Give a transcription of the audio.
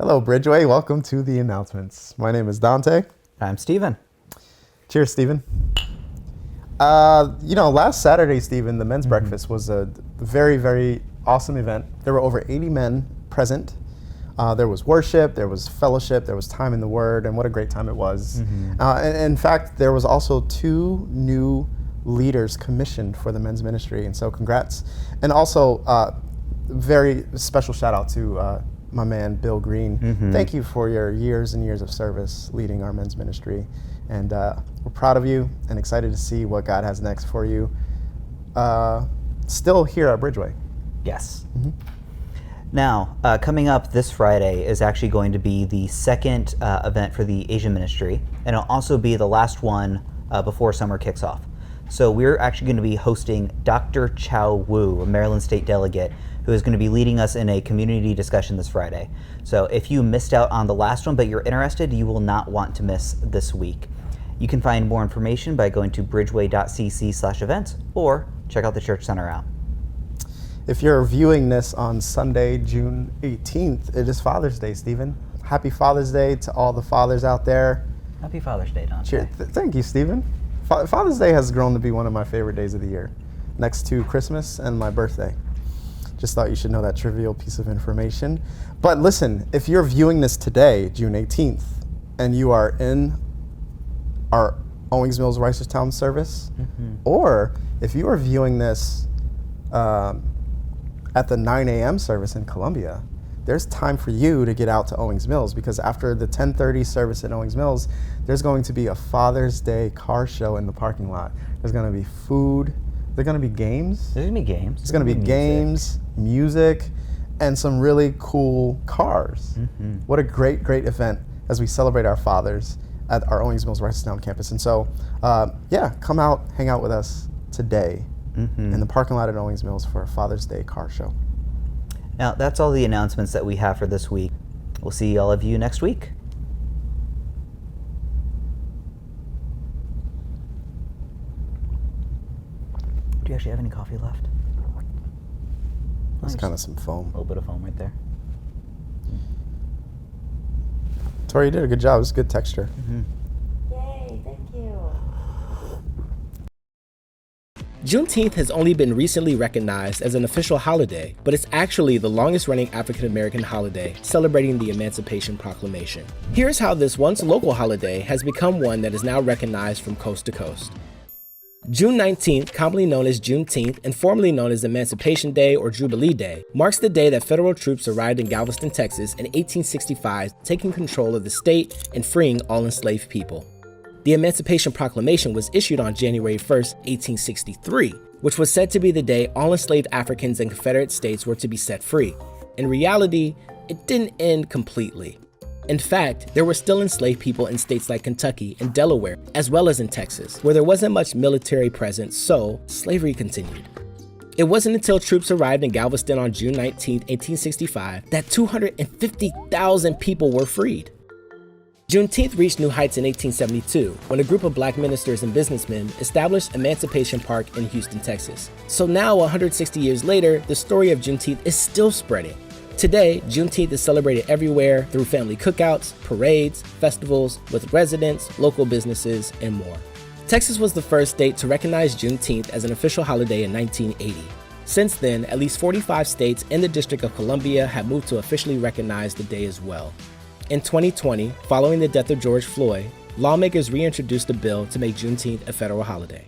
Hello, Bridgeway. Welcome to the announcements. My name is Dante. I'm Steven. Cheers, Steven. Last Saturday, Steven, the men's breakfast was a very, very awesome event. There were over 80 men present. There was worship, there was fellowship, there was time in the Word, and what a great time it was. And in fact, there was also 2 new leaders commissioned for the men's ministry, and so congrats. And also, very special shout out to my man, Bill Green. Thank you for your years and years of service leading our men's ministry. And we're proud of you and excited to see what God has next for you. Still here at Bridgeway. Yes. Now, coming up this Friday is actually going to be the second event for the Asian ministry, and it'll also be the last one before summer kicks off. So we're actually going to be hosting Dr. Chow Wu, a Maryland State delegate, who is going to be leading us in a community discussion this Friday. So if you missed out on the last one, but you're interested, you will not want to miss this week. You can find more information by going to bridgeway.cc/events or check out the Church Center app. If you're viewing this on Sunday, June 18th, it is Father's Day, Stephen. Happy Father's Day to all the fathers out there. Happy Father's Day, Dante. Cheers. Thank you, Stephen. Father's Day has grown to be one of my favorite days of the year, next to Christmas and my birthday. Just thought you should know that trivial piece of information. But listen, if you're viewing this today, June 18th, and you are in our Owings Mills Reisterstown service, or if you are viewing this at the 9 a.m. service in Columbia, there's time for you to get out to Owings Mills, because after the 10:30 service at Owings Mills, there's going to be a Father's Day car show in the parking lot. There's going to be food. There's going to be games. There's going to be games. There's going to be games, music, and some really cool cars. What a great, great event as we celebrate our fathers at our Owings Mills Reisterstown campus. And so, come out, hang out with us today in the parking lot at Owings Mills for a Father's Day car show. Now, that's all the announcements that we have for this week. We'll see all of you next week. Do you actually have any coffee left? That's kind of some foam. A little bit of foam right there. Tori, you did a good job. It was good texture. Yay, thank you. Juneteenth has only been recently recognized as an official holiday, but it's actually the longest-running African-American holiday celebrating the Emancipation Proclamation. Here's how this once local holiday has become one that is now recognized from coast to coast. June 19th, commonly known as Juneteenth and formerly known as Emancipation Day or Jubilee Day, marks the day that federal troops arrived in Galveston, Texas in 1865, taking control of the state and freeing all enslaved people. The Emancipation Proclamation was issued on January 1st, 1863, which was said to be the day all enslaved Africans in Confederate states were to be set free. In reality, it didn't end completely. In fact, there were still enslaved people in states like Kentucky and Delaware, as well as in Texas, where there wasn't much military presence, so slavery continued. It wasn't until troops arrived in Galveston on June 19, 1865, that 250,000 people were freed. Juneteenth reached new heights in 1872, when a group of black ministers and businessmen established Emancipation Park in Houston, Texas. So now, 160 years later, the story of Juneteenth is still spreading. Today, Juneteenth is celebrated everywhere through family cookouts, parades, festivals, with residents, local businesses, and more. Texas was the first state to recognize Juneteenth as an official holiday in 1980. Since then, at least 45 states and the District of Columbia have moved to officially recognize the day as well. In 2020, following the death of George Floyd, lawmakers reintroduced a bill to make Juneteenth a federal holiday.